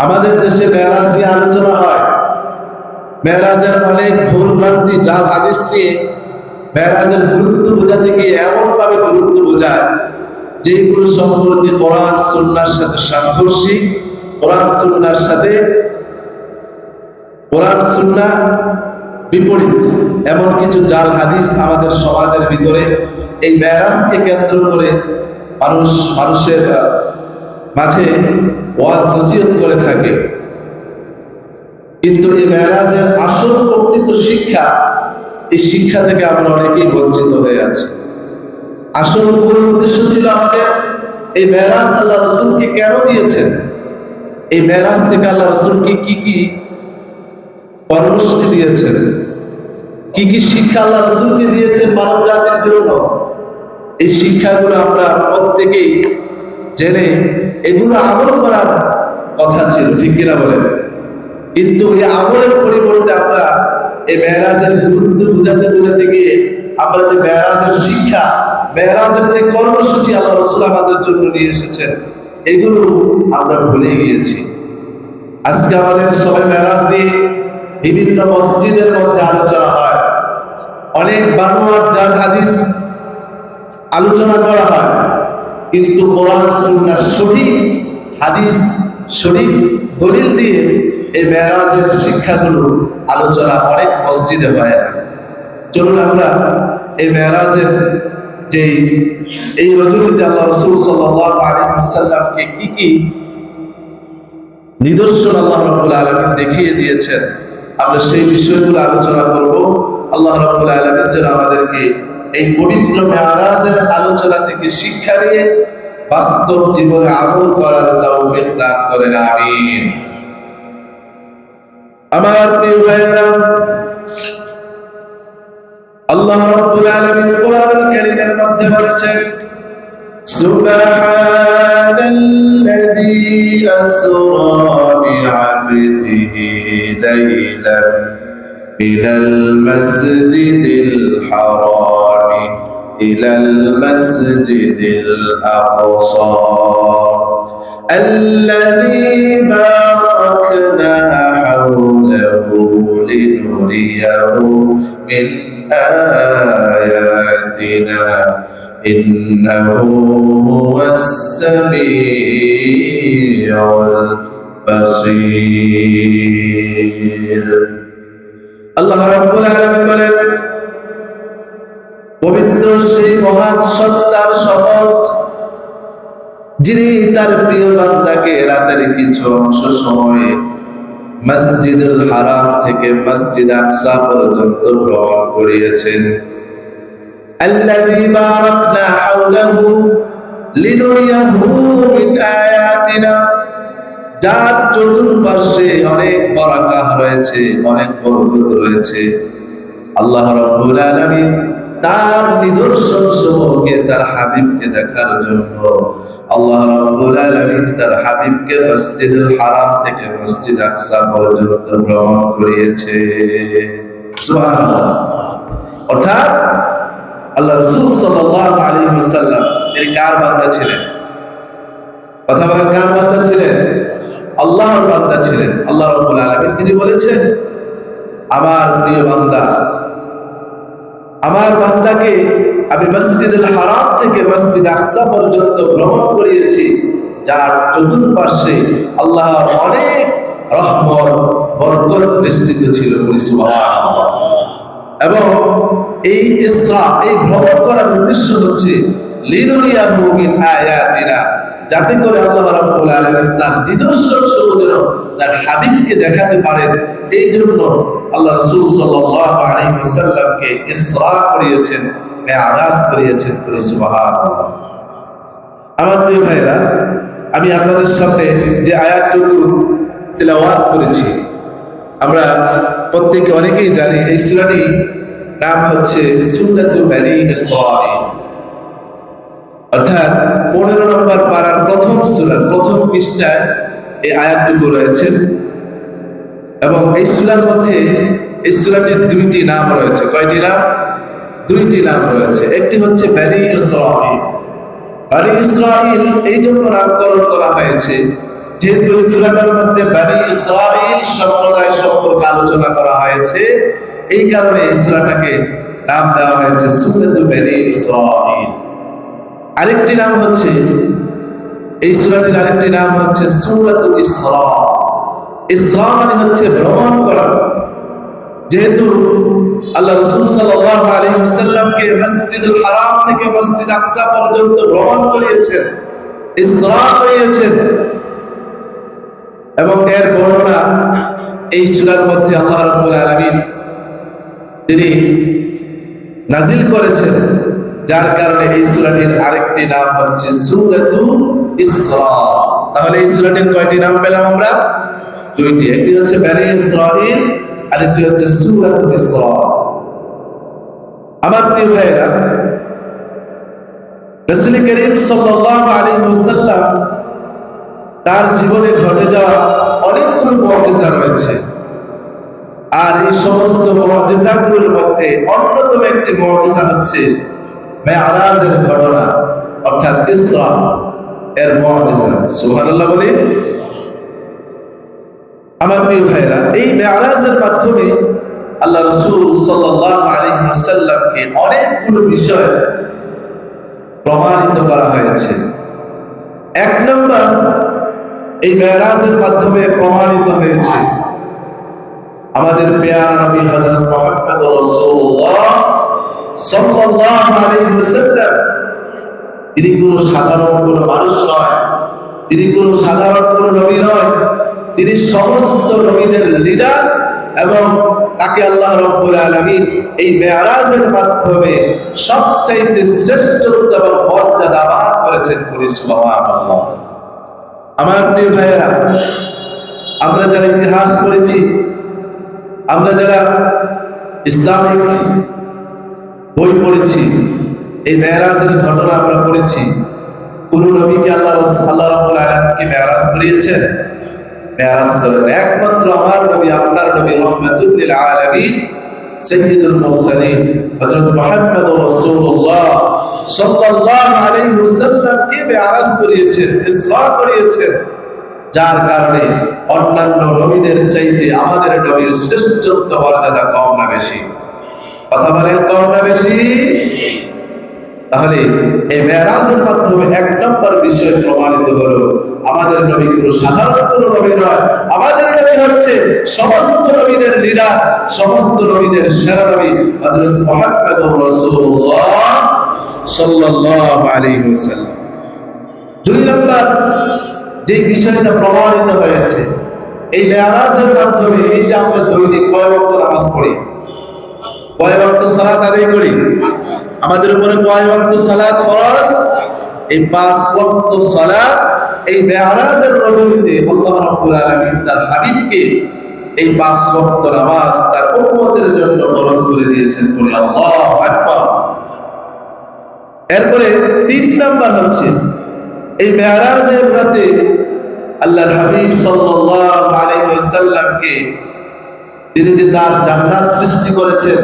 আমাদের দেশে মেরাজ নিয়ে আলোচনা হয়, মেরাজের অনেক ভুল ভ্রান্তি জাল হাদিস নিয়ে মেরাজের গুরুত্ব বোঝাতে গিয়ে এমন ভাবে গুরুত্ব বোঝায় যেগুলো সম্পর্কে কোরআন সুন্নাহর সাথে সাংঘর্ষিক, কোরআন সুন্নাহ বিপরীত এমন কিছু জাল হাদিস আমাদের সমাজের ভিতরে এই মেরাজকে কেন্দ্র করে মানুষের মাঝে ওয়াজ নসিহত করে থাকে। কিন্তু এই মেরাজের আসল প্রকৃত শিক্ষা, এই শিক্ষা থেকে আমরা অনেকেই বঞ্চিত হয়ে আছি। আসল মূল উদ্দেশ্য ছিল আমাদের এই মেরাজ আল্লাহ রাসূলকে কেন দিয়েছেন, এই মেরাজ থেকে আল্লাহ রাসূলকে কি কি কর্মসূচি দিয়েছেন, কি কি শিক্ষা আল্লাহ রাসূলকে দিয়েছেন মানব জাতির জন্য, এই শিক্ষাগুলো আমরা প্রত্যেকেই জেনে এগুলো আমল করার কথা ছিল, ঠিক কিনা বলেন? কিন্তু এই আমলের পরিবর্তে আমরা এই মেরাজের গুরুত্ব বোঝাতে গিয়ে আমরা যে মেরাজের শিক্ষা, মেরাজের যে কর্মসূচি আল্লাহ রাসূল আমাদের জন্য নিয়ে এসেছেন, এগুলো আমরা ভুলে গিয়েছি। আজকে আমাদের সবাই মেরাজ নিয়ে বিভিন্ন মসজিদের মধ্যে আলোচনা হয়, অনেক বানোয়াট জাল হাদিস আলোচনা করা হয়, কিন্তু কোরআন সুন্নাহর সঠিক হাদিস, সঠিক দলিল দিয়ে এই মেরাজের শিক্ষাগুলো আলোচনা অনেক মসজিদে হয় না। চলুন আমরা এই মেরাজের যে এই রজনীতে আল্লাহ রাসূল সাল্লাল্লাহু আলাইহি ওয়াসাল্লামকে কি কি নিদর্শন আল্লাহ রাব্বুল আলামিন দেখিয়ে দিয়েছেন, আমরা সেই বিষয়গুলো আলোচনা করব। আল্লাহ রাব্বুল আলামিন যেন আমাদেরকে এই পবিত্র মেরাজের আলোচনা থেকে শিক্ষা নিয়ে বাস্তব জীবনে আমল করার তৌফিক দান করেন, আমিন। আমার প্রিয় ভাইয়েরা, আল্লাহ রাব্বুল আলামিন কোরআনুল কারীমের মধ্যে বলেছেন, সুবহানাল্লাযী আসরা বিআবদিহি লাইলান মিনাল মাসজিদিল হারামি ইলাল মাসজিদিল আকসা আল্লাযী বারাকনা হাওলাহু লিনুরিয়াহু মিন آياتنا إنه هو السميع البصير। আল্লাহ রাব্বুল আলামিন বলেন, পবিত্র সেই মহান সত্তার শপথ যিনি তার প্রিয় বান্দাকে রাতের কিছু অংশ সময়ে মসজিদুল হারাম থেকে মসজিদ আকসা পর্যন্ত ভ্রমণ করিয়েছেন। আল্লাযী বারাকনা হাওলাহু লিনুরিয়াহু মিন আয়াতিনা, যার চতুর্পার্শ্বে অনেক বারাকাহ রয়েছে, অনেক বরকত রয়েছে। আল্লাহ রাব্বুল আলামিন তার নিদর্শন সমূহকে তার হাবিবকে দেখার জন্য আল্লাহ রাব্বুল আলামিন তার হাবিবকে মসজিদুল হারাম থেকে মসজিদ আকসা পর্যন্ত ভ্রমণ করিয়েছে। সুবহানাল্লাহ। অর্থাৎ আল্লাহ রাসূল সাল্লাল্লাহু আলাইহি ওয়াসাল্লাম তিনি কার বান্দা ছিলেন? কথা বলেন, কার বান্দা ছিলেন? আল্লাহর বান্দা ছিলেন। আল্লাহ রাব্বুল আলামিন তিনি বলেছেন, আমার প্রিয় বান্দা, আমার বান্দাকে আমি মসজিদুল হারাম থেকে মসজিদ আকসা পর্যন্ত ভ্রমণ করিয়েছি, যার চতুর্পার্শ্বে আল্লাহর অনেক রহমত বরকত বিস্তৃত ছিল। সুবহানাল্লাহ। এবং এই ইসরা, এই ভ্রমণ করার উদ্দেশ্য হচ্ছে লিনুরিয়াহু মিন আয়াতিনা, যাতে করে আল্লাহ রাব্বুল আলামিন তার নিদর্শন সমূহ তার হাবিবকে দেখাতে পারেন। এই জন্য আল্লাহ রাসূল সাল্লাল্লাহু আলাইহি ওয়াসাল্লামকে ইসরা করিয়েছেন, মেরাজ করিয়েছেন। সুবহানাল্লাহ। আমার প্রিয় ভাইরা, আমি আপনাদের সামনে যে আয়াতটুকু তেলাওয়াত করেছি, আমরা প্রত্যেকে অনেকেই জানি এই সূরাটি নাম হচ্ছে সূরাতু বনী ইসরাঈল, অর্থাৎ 15 নম্বর পারার প্রথম সূরার প্রথম পৃষ্ঠায় এই আয়াতটুকু রয়েছে। এবং এই সূরার মধ্যে এই সূরাটির দুইটি নাম রয়েছে। কয়টি নাম? দুইটি নাম রয়েছে। একটি হচ্ছে বনী ইসরাঈল। বনী ইসরাঈল এই জন্য নামকরণ করা হয়েছে যেহেতু এই সূরাটার মধ্যে বনী ইসরাঈল সম্প্রদায় সম্পর্কে আলোচনা করা হয়েছে, এই কারণে এই সূরাটাকে নাম দেওয়া হয়েছে সূরাতুল বনী ইসরাঈল। আরেকটি নাম হচ্ছে, এই সূরাটির আরেকটি নাম হচ্ছে সূরাতুল ইসরা। ইসরা মানে হচ্ছে ভ্রমণ করা। যেহেতু আল্লাহ রাসূল সাল্লাল্লাহু আলাইহি ওয়াসাল্লামকে মসজিদুল হারাম থেকে মসজিদ আকসা পর্যন্ত ভ্রমণ করিয়েছেন, ইসরা করিয়েছেন, এবং এর বর্ণনা এই সূরার মধ্যে আল্লাহ রাব্বুল আলামিন তিনি নাজিল করেছেন, যার কারণে এই সূরাটির আরেকটি নাম হচ্ছে সূরাতুল ইসরা। তাহলে এই সূরাটির কয়টি নাম পেলাম আমরা? দুইটি। একটি হচ্ছে বনী ইসরাঈল, আরেকটি হচ্ছে সূরাতুল ইসরা। আমার প্রিয় ভাইয়েরা, রাসূল করিম সাল্লাল্লাহু আলাইহি ওয়াসাল্লাম তার জীবনে ঘটে যাওয়া অনেকগুলো মুআজিজা রয়েছে, আর এই সমস্ত মুআজিজাগুলোর মধ্যে অন্যতম একটি মুআজিজা হচ্ছে মেরাজের ঘটনা, অর্থাৎ ইসরা এর মুআজিজা। সুবহানাল্লাহ বলে। আমার প্রিয় ভাইরা, এই মেরাজের মাধ্যমে আল্লাহ রাসূল সাল্লাল্লাহু আলাইহি ওয়াসাল্লামকে অনেকগুলো বিষয় প্রমাণিত করা হয়েছে। এক নম্বর, এই মেরাজের মাধ্যমে প্রমাণিত হয়েছে আমাদের প্রিয় নবী হযরত মুহাম্মদ রাসূলুল্লাহ সাল্লাল্লাহু আলাইহি ওয়াসাল্লাম তিনি কোনো সাধারণ কোনো মানুষ নয়, তিনি কোনো সাধারণ কোনো নবী নয়, তিনি সমস্ত নবীদের লিডার, এবং তাকে আল্লাহ রাব্বুল আলামিন এই মেরাজের মাধ্যমে সবচাইতে শ্রেষ্ঠত্ব এবং মর্যাদা দান করেছেন। সুবহানাল্লাহ। আমার প্রিয় ভাইয়েরা, আমরা যারা ইতিহাস পড়েছি, আমরা যারা ইসলামিক বই পড়েছি, এই মেরাজের ঘটনা আমরা পড়েছি। কোন নবীকে আল্লাহ রাব্বুল আলামিন কি মেরাজ করিয়েছেন? মেরাজ করেন একমাত্র আমার নবী, আপনার নবী রাহমাতুল লিল আলামিন সাইয়্যিদুল মুরসালিন হযরত মুহাম্মদ রাসূলুল্লাহ সাল্লাল্লাহু আলাইহি ওয়াসাল্লাম কে মেরাজ করিয়েছেন, ইসরা করিয়েছেন, যার কারণে অন্যান্য নবীদের চাইতে আমাদের নবীর শ্রেষ্ঠত্ব মর্যাদা কম না বেশি? কথা বলেন, কম না বেশি? তাহলে এই মেরাজের মাধ্যমে এক নম্বর বিষয় প্রমাণিত হলো আমাদের নবী কোনো সাধারণ কোনো নবী নয়, আমাদের নবী হচ্ছে সমস্ত নবীদের লিডার, সমস্ত নবীদের সেরা নবী হযরত মুহাম্মদুর রাসূলুল্লাহ সাল্লাল্লাহু আলাইহি ওয়াসাল্লাম। দুই নম্বর যে বিষয়টা প্রমাণিত হয়েছে এই মেরাজের মাধ্যমে, এই যে আমরা দৈনিক কয় ওয়াক্ত নামাজ পড়ি, কয় ওয়াক্ত সালাত আদায় করি, আমাদের উপরে কয় ওয়াক্ত সালাত ফরজ? এই 5 ওয়াক্ত সালাত এই মেরাজের রজনীতে আল্লাহ রাব্বুল আলামিন তার হাবিবকে এই 5 ওয়াক্ত নামাজ তার উম্মতের জন্য ফরজ করে দিয়েছেন। বলি আল্লাহু আকবার। এরপরে 3 নাম্বার হচ্ছে এই মেরাজের রাতে আল্লাহর হাবিব সাল্লাল্লাহু আলাইহি ওয়াসাল্লামকে তিনি যে তার জান্নাত সৃষ্টি করেছেন,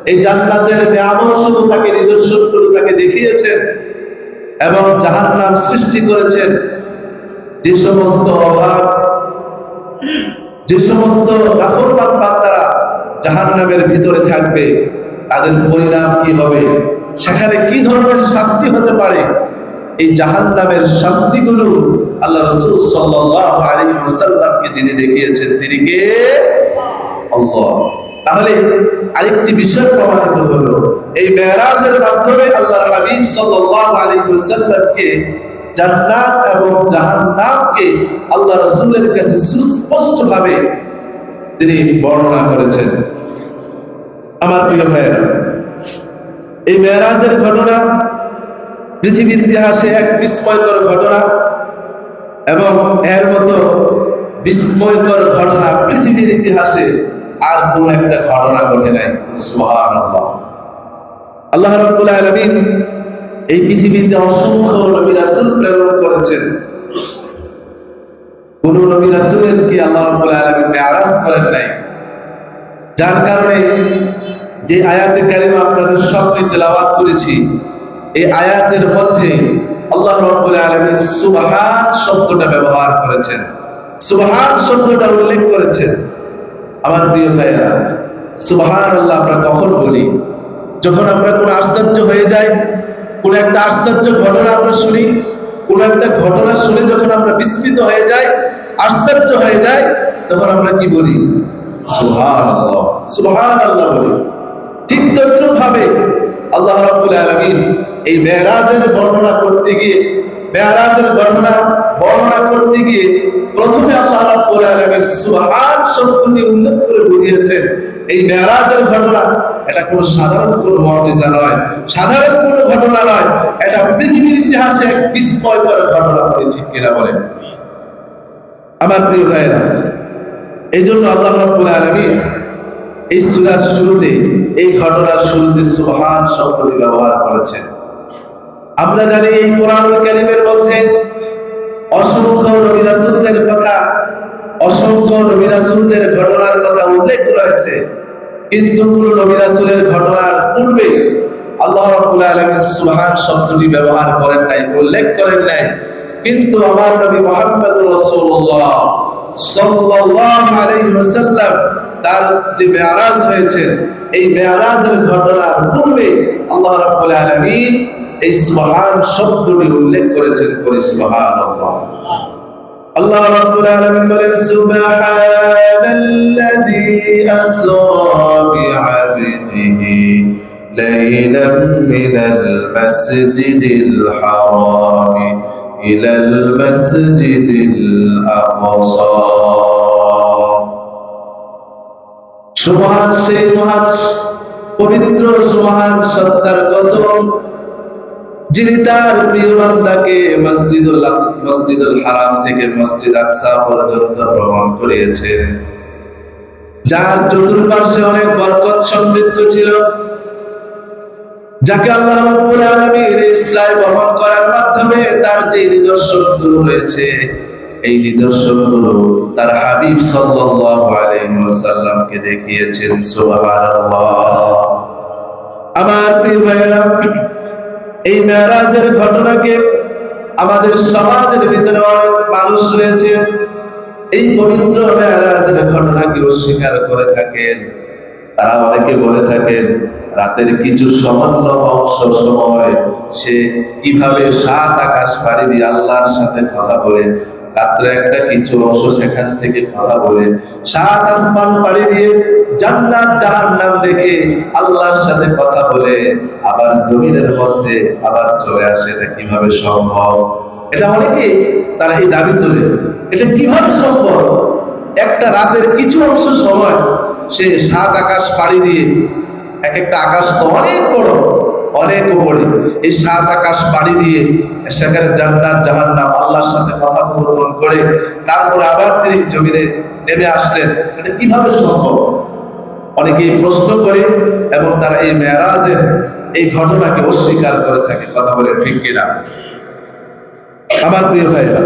এই জান্নাতের নিয়ামত সমূহ তাকে, নিদর্শনগুলো তাকে দেখিয়েছেন, এবং জাহান্নাম সৃষ্টি করেছেন। যে সমস্ত অভাব, যে সমস্ত নাফরমান বান্দারা জাহান্নামের ভিতরে থাকবে, তাদের পরিণাম কি হবে, সেখানে কি ধরনের শাস্তি হতে পারে, এই জাহান্নামের শাস্তিগুলো আল্লাহ রাসূল সাল্লাল্লাহু আলাইহি ওয়াসাল্লামকে যিনি দেখিয়েছেন, তিনি কে? আল্লাহ। তাহলে আরেকটি বিষয় প্রমাণিত হলো এই মেরাজের মাধ্যমে আল্লাহর হাবিব সাল্লাল্লাহু আলাইহি ওয়াসাল্লামকে জান্নাত এবং জাহান্নামকে আল্লাহ রাসূলের কাছে সুস্পষ্টভাবে তিনি বর্ণনা করেছেন। আমার প্রিয় ভাইয়েরা, এই মেরাজের ঘটনা পৃথিবীর ইতিহাসে এক বিস্ময়কর ঘটনা, এবং এর মতো বিস্ময়কর ঘটনা পৃথিবীর ইতিহাসে আর কোন একটা ঘটনা ঘটে নাই। সুবহানাল্লাহ। আল্লাহ রাব্বুল আলামিন এই পৃথিবীতে অসংখ্য নবী রাসূল প্রেরণ করেছেন, কোন নবী রাসূলের কি আল্লাহ রাব্বুল আলামিন মেরাজ করেন নাই, যার কারণে যে আয়াতে কারিমা আপনাদের সামনে তেলাওয়াত করেছি, এই আয়াতের মধ্যে আল্লাহ রাব্বুল আলামিন সুবহান শব্দটা ব্যবহার করেছেন, সুবহান শব্দটা উল্লেখ করেছেন। আমার প্রিয় ভাইয়েরা, সুবহানাল্লাহ আমরা কখন বলি? যখন আমরা কোনো আশ্চর্য হয়ে যায়, কোন একটা আশ্চর্য ঘটনা আমরা শুনি, কোন একটা ঘটনা শুনে যখন আমরা বিস্মিত হয়ে যাই, আশ্চর্য হয়ে যায়, তখন আমরা কি বলি? সুবহানাল্লাহ, সুবহানাল্লাহ বলি। ঠিক তদ্রূপভাবে আল্লাহ রাব্বুল আলামিন এই মেরাজের বর্ণনা করতে গিয়ে, মেরাজের বর্ণনা করতে গিয়ে প্রথমে আল্লাহ রাব্বুল আলামিন সুবহান শব্দটি উল্লেখ করে বুঝিয়েছেন এই মেরাজের ঘটনা এটা কোনো সাধারণ কোনো মুজিজা নয়, সাধারণ কোনো ঘটনা নয়, এটা পৃথিবীর ইতিহাসে এক বিস্ময়কর ঘটনা। বলে ঠিক কিনা বলেন আমার প্রিয় ভাইয়েরা? এই জন্য আল্লাহ রাব্বুল আলামিন এই সূরার শুরুতে, এই ঘটনার শুরুতে সুবহান শব্দটি ব্যবহার করেছেন। আমরা জানি এই কোরআনুল কারীমের মধ্যে অসংখ্য নবী রাসূলদের কথা, অসংখ্য নবী রাসূলদের ঘটনার কথা উল্লেখ রয়েছে, কিন্তু কোন নবী রাসূলের ঘটনার পূর্বে আল্লাহ রাব্বুল আলামিন সুবহান শব্দটি ব্যবহার করেন নাই, উল্লেখ করেন নাই। কিন্তু আমার নবী মুহাম্মদুর রাসূলুল্লাহ সাল্লাল্লাহু আলাইহি ওয়াসাল্লাম তার যে মেরাজ হয়েছে, এই মেরাজের ঘটনার পূর্বে আল্লাহ রাব্বুল আলামিন এই সুবহান শব্দটি উল্লেখ করেছেন। বলি সুবহানাল্লাহ। আল্লাহ রাব্বুল আলামিন বলেন সুবহানাল্লাযী আসরা বিআবদিহি লাইলাম মিনাল মাসজিদিল হারাম ইলাল মাসজিদিল আকসা। সুবহান সেই মহান পবিত্র সুবহান সত্তার কসম যিনি তার প্রিয় বান্দাকে মসজিদুল হারাম থেকে মসজিদ আকসা পর্যন্ত ভ্রমণ করিয়েছেন, যার চতুর্পার্শ্বে অনেক বরকত সমৃদ্ধ ছিল, যাকে আল্লাহ রাব্বুল আলামিন ইসরায় ভ্রমণ করার মাধ্যমে তার যে নিদর্শনগুলো রয়েছে, এই নিদর্শনগুলো তার হাবিব সাল্লাল্লাহু আলাইহি ওয়াসাল্লামকে দেখিয়েছেন। সুবহানাল্লাহ। আমার প্রিয় ভাইয়েরা, এই মেরাজের ঘটনাকে আমাদের সমাজের ভিতরে অনেক মানুষ রয়েছে এই পবিত্র মেরাজের ঘটনাকে অস্বীকার করে থাকেন। তারা অনেকে বলে থাকেন রাতের কিছু সামান্য অংশ সময় সে কিভাবে 7 আকাশ পাড়ি দিয়ে আল্লাহর সাথে কথা বলে, রাত্রে একটা কিছু অংশ সেখান থেকে কথা বলে 7 আসমান পাড়ি দিয়ে জান্নাত জাহান্নাম দেখে আল্লাহর সাথে কথা বলে আবার জমিনের মধ্যে আবার চলে আসে। এটা কিভাবে সম্ভব? এটা অনেকে তারা এই দাবি তোলে, এটা কিভাবে সম্ভব? একটা রাতের কিছু অংশ সময় সে 7 আকাশ পাড়ি দিয়ে, এক একটা আকাশ তো অনেক বড়, অনেক উপরে, এই 7 আকাশ পাড়ি দিয়ে সেখানে জান্নাত জাহান্নাম আল্লাহর সাথে কথোপকথন করে তারপর আবার তিনি জমিনে নেমে আসলেন। এটা কিভাবে সম্ভব? অনেকেই প্রশ্ন করে এবং তারা এই মেরাজের এই ঘটনাকে অস্বীকার করে থাকে। কথা বলে ঠিক কিনা? আমার প্রিয় ভাইয়েরা,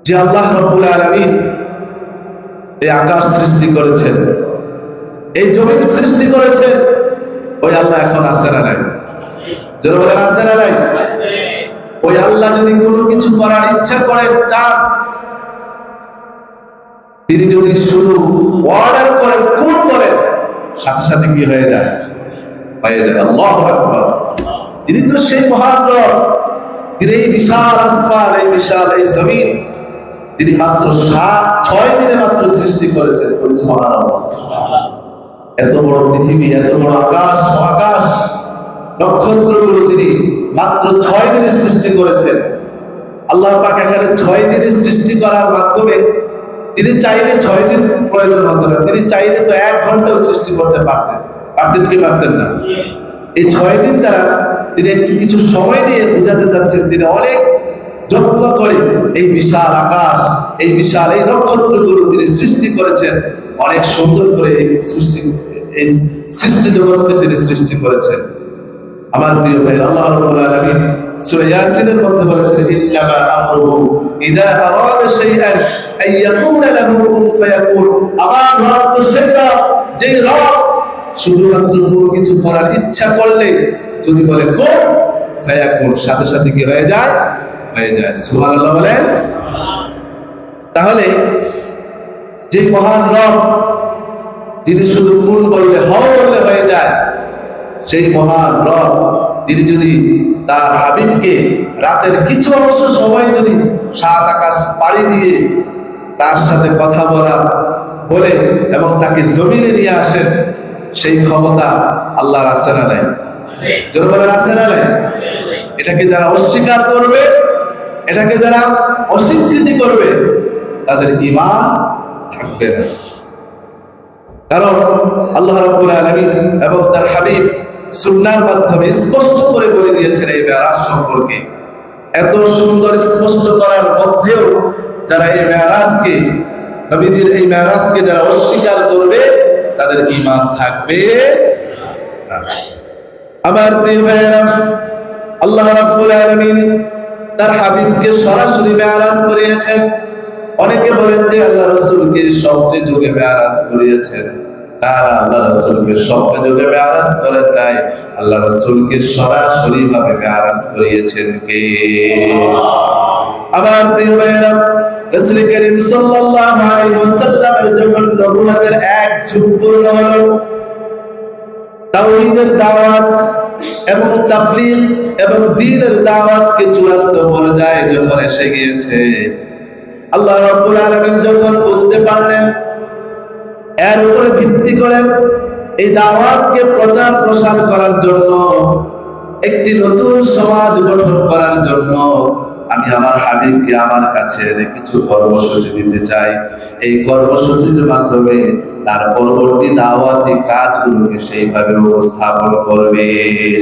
যে আল্লাহ রাব্বুল আলামিন এই আকাশ সৃষ্টি করেছেন, এই জমিন সৃষ্টি করেছেন, ওই আল্লাহ এখন আছে না নাই? যারা বলেন আছে না নাই? ওই আল্লাহ যদি কোনো কিছু করার ইচ্ছা করেন, চান, তিনি যদি শুধু অর্ডার করেন, কোন বলেন, সাথে সাথে কি হয়ে যায়? হয়ে যায়। আল্লাহু আকবার। তিনি তো সেই মহান রব, তিনি এই বিশাল আসমান, এই বিশাল এই জমিন তিনি মাত্র 6 দিনে মাত্র সৃষ্টি করেছেন। সুবহানাল্লাহ। এত বড় পৃথিবী, এত বড় আকাশ মহাকাশ নক্ষত্রগুলো তিনি মাত্র 6 দিনে সৃষ্টি করেছেন। আল্লাহ পাক এখানে 6 দিনে সৃষ্টি করার মাধ্যমে তিনি চাইলে 6 দিন প্রয়োজন হতো না, তিনি চাইলে তো 1 ঘন্টাও সৃষ্টি করতে পারতেন। পারতেন কি পারতেন না? এই 6 দিন দ্বারা তিনি একটু কিছু সময় নিয়ে বোঝাতে চাচ্ছেন তিনি অনেক যত্ন করে এই বিশাল আকাশ, এই বিশাল এই নক্ষত্রগুলো তিনি সৃষ্টি করেছেন। অনেক সুন্দর করে এই সৃষ্টি জগৎকে তিনি সৃষ্টি করেছেন। আমার প্রিয় ভাই, আল্লাহ রাব্বুল আলামিন সূরা ইয়াসিনের মধ্যে বলেছেন ইন্নামা আমরুহু ইযা আরাদা শাইআন আন ইয়াকুলা লাহু কুন ফায়াকুন। আমার রব তো সেই রব, যে রব শুধুমাত্র কোনো কিছু করার ইচ্ছা করলে যদি বলে কোন, ফায়াকুন, সাথে সাথে কি হয়ে যায়? হয়ে যায়। সুবহানাল্লাহ বলেন। তাহলে যে মহান রব, যিনি শুধু কুন বললে হও বললে হয়ে যায়, সেই মহান রব তিনি যদি তার হাবিবকে রাতের কিছু অংশ সময় যদি সাত আকাশ পাড়ি দিয়ে তার সাথে কথা বলে এবং তাকে জমিনে নিয়ে আসেন, সেই ক্ষমতা আল্লাহর আছে না নাই? জোরে বলেন আছে না নাই? এটাকে যারা অস্বীকার করবে, এটাকে যারা অস্বীকৃতি করবে, তাদের ঈমান থাকবে না। কারণ আল্লাহ রাব্বুল আলামিন এবং তার হাবিব সুন্নাহর মাধ্যমে স্পষ্ট করে বলে দিয়েছেন এই মেরাজ সম্পর্কে। এত সুন্দর স্পষ্ট করার মধ্যেও যারা এই মেরাজকে, নবীজির এই মেরাজকে যারা অস্বীকার করবে, তাদের ঈমান থাকবে না। আমার প্রিয় ভাইয়েরা, আল্লাহ রাব্বুল আলামিন তার হাবিবকে সরাসরি মেরাজ করিয়েছেন। অনেকে বলেন যে আল্লাহ রাসূলকে স্বপ্নে যোগে মেরাজ করিয়েছেন। না, আল্লাহ রাসূলকে স্বপ্নে যোগে মেরাজ করেন নাই, আল্লাহ রাসূলকে সরাসরি ভাবে মেরাজ করিয়েছেন কে? আমার প্রিয় ভাইয়েরা, রাসূল করিম সাল্লাল্লাহু আলাইহি ওয়াসাল্লামের যখন নবুয়তের এক যুগ পূর্ণ হলো, তাওহীদের দাওয়াত এবং তাবলীগ এবং দ্বীনের দাওয়াতকে চূড়ান্ত পর্যায়ে যখন এসে গিয়েছে, আল্লাহ রাব্বুল আলামিন যখন বুঝতে পারলেন এর উপরে ভিত্তি করে এই দাওয়াতকে প্রচার প্রসার করার জন্য, একটি নতুন সমাজ গঠন করার জন্য আমি আমার হাবিবকে আমার কাছে এনে কিছু কর্মসূচি দিতে চাই। এই কর্মসূচির মাধ্যমে তার পরবর্তী দাওয়াতি কাজগুলোকে সেইভাবে উপস্থাপন করবে।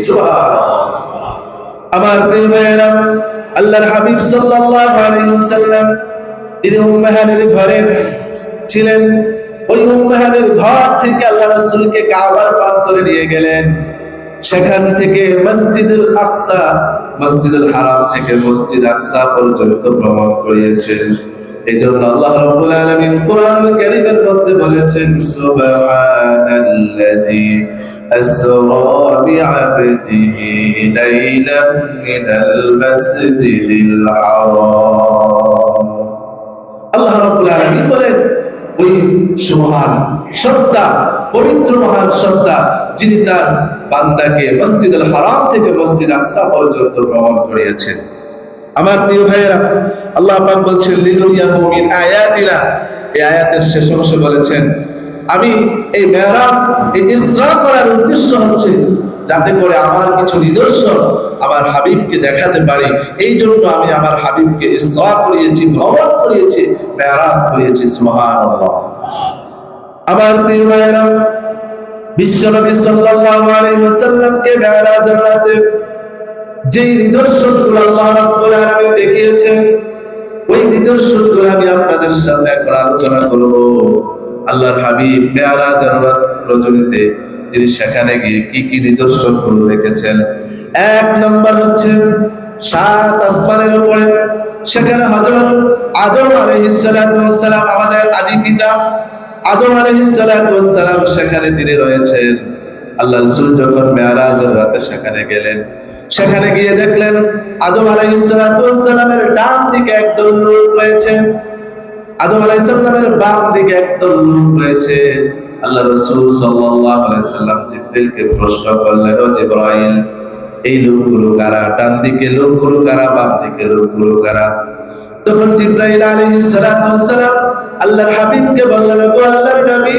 সুবহানাল্লাহ। আমার প্রিয় ভাইয়েরা, আল্লাহর হাবিব সাল্লাল্লাহু আলাইহি ওয়াসাল্লাম তিনি উম্মাহানির ঘরে ছিলেন। ওই উম্মাহানির ঘর থেকে আল্লাহ রাসূলকে কাবার প্রান্তরে নিয়ে গেলেন। সেখান থেকে মসজিদুল আকসা, মসজিদুল হারাম থেকে মসজিদ আকসা পর্যন্ত ভ্রমণ করিয়েছেন। এই জন্য আল্লাহ রাব্বুল আলামিন কোরআনুল কারীমের মধ্যে বলেছেন, সুবহানাল্লাযী আসরা বিআবদিহি লাইলাম মিনাল মাসজিদিল হারাম। আল্লাহ রাব্বুল আলামিন বলেন, ওই সুবহান সত্তা, পবিত্র মহান সত্তা, যিনি তার বান্দাকে মসজিদুল হারাম থেকে মসজিদ আকসা পর্যন্ত ভ্রমণ করিয়েছেন। আমার প্রিয় ভাইয়েরা, আল্লাহ পাক বলছেন, লিনুরিয়াহু মিন আয়াতিনা। এই আয়াতের শেষ অংশে বলেছেন, আমি এই মেরাজ, এই ইসরা করার উদ্দেশ্য হচ্ছে যাতে করে আমার কিছু নিদর্শন আমার হাবিবকে দেখাতে পারি। এই জন্য আমি আমার হাবিবকে ইসরা করিয়েছি, ভ্রমণ করিয়েছি, মেরাজ করিয়েছি। সুবহানাল্লাহ। আমার প্রিয় ভাইয়েরা, বিশ্বনবী সাল্লাল্লাহু আলাইহি ওয়াসাল্লামকে মেরাজের রাতে যেই নিদর্শনগুলো আল্লাহ রাব্বুল আলামিন দেখিয়েছেন, ওই নিদর্শনগুলো আমি আপনাদের সামনে এখন আলোচনা করব। আল্লাহর হাবিব মেরাজের রজনীতে তিনি সেখানে গিয়ে কি কি নিদর্শনগুলো দেখেছেন। এক নম্বর হচ্ছে, সাত আসমানের উপরে সেখানে হযরত আদম আলাইহিস সালাতু ওয়াস সালাম, আমাদের আদি পিতা আদম আলাইহিস সালাতু ওয়াস সালাম সেখানে তিনি রয়েছেন। আল্লাহ রাসূল যখন মেরাজের রাতে সেখানে গেলেন, সেখানে গিয়ে দেখলেন আদম আলাইহিস সালাতু ওয়াস সালামের ডান দিকে একদল লোক রয়েছে, আদম আলাইহিস সালামের বাম দিকে একদল লোক রয়েছে। আল্লাহ রাসূল সাল্লাল্লাহু আলাইহি সাল্লাম জিবরিলকে প্রশ্ন করলেন, ও জিবরাইল, এই লোকগুলো কারা? ডান দিকে লোকগুলো কারা? বাম দিকে লোকগুলো কারা? তখন জিবরাইল আলাইহিস সালাতু ওয়াস সালাম আল্লাহর হাবিবকে বললেন, ও আল্লাহর নবী,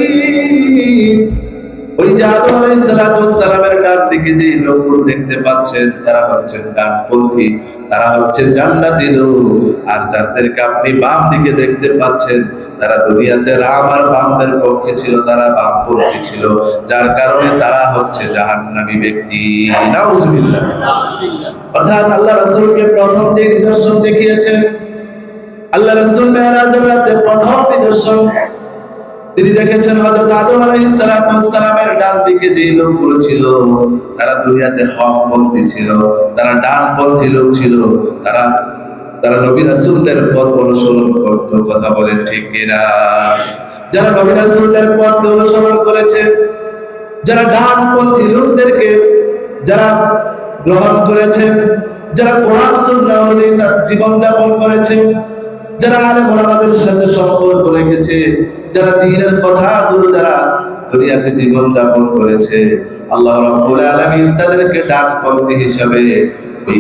ওই যে আদম আলাইহিস সালাতু ওয়াস সালামের ডান দিকে যে লোকগুলো দেখতে পাচ্ছেন, তারা হচ্ছেন ডানপন্থী, তারা হচ্ছে জান্নাতি লোক। আর যাদেরকে আপনি বাম দিকে দেখতে পাচ্ছেন, তারা দুনিয়াতে রাম আর বামদের পক্ষে ছিল, তারা বামপন্থী ছিল, যার কারণে তারা হচ্ছে জাহান্নামী ব্যক্তি। নাউজুবিল্লাহ। অর্থাৎ আল্লাহ রাসূলকে প্রথম যে নিদর্শন দেখিয়েছেন, আল্লাহ রাসূল মেরাজের রাতে প্রথম নিদর্শন তিনি দেখেছেন, হযরত আদম আলাইহিস সালাতু ওয়াস সালামের ডান দিকে যে লোকগুলো ছিল, তারা দুনিয়াতে হকপন্থী ছিল, তারা ডানপন্থী লোক ছিল, তারা নবী রাসূলদের পথ অনুসরণ করত। কথা বলেন ঠিক কিনা? যারা নবী রাসূলদের পথ অনুসরণ করেছে, যারা ডানপন্থী লোকদেরকে, যারা গ্রহণ করেছে, যারা কোরআন সুন্নাহ অনুযায়ী তার জীবন যাপন করেছে, যারা আলেম ওলামাদের সাথে সম্পর্ক রেখেছে, যারা দ্বীনের কথাগুলো যারা দুনিয়াতে জীবন যাপন করেছে, আল্লাহ রাব্বুল আলামিন তাদেরকে ডানপন্থী হিসাবে ওই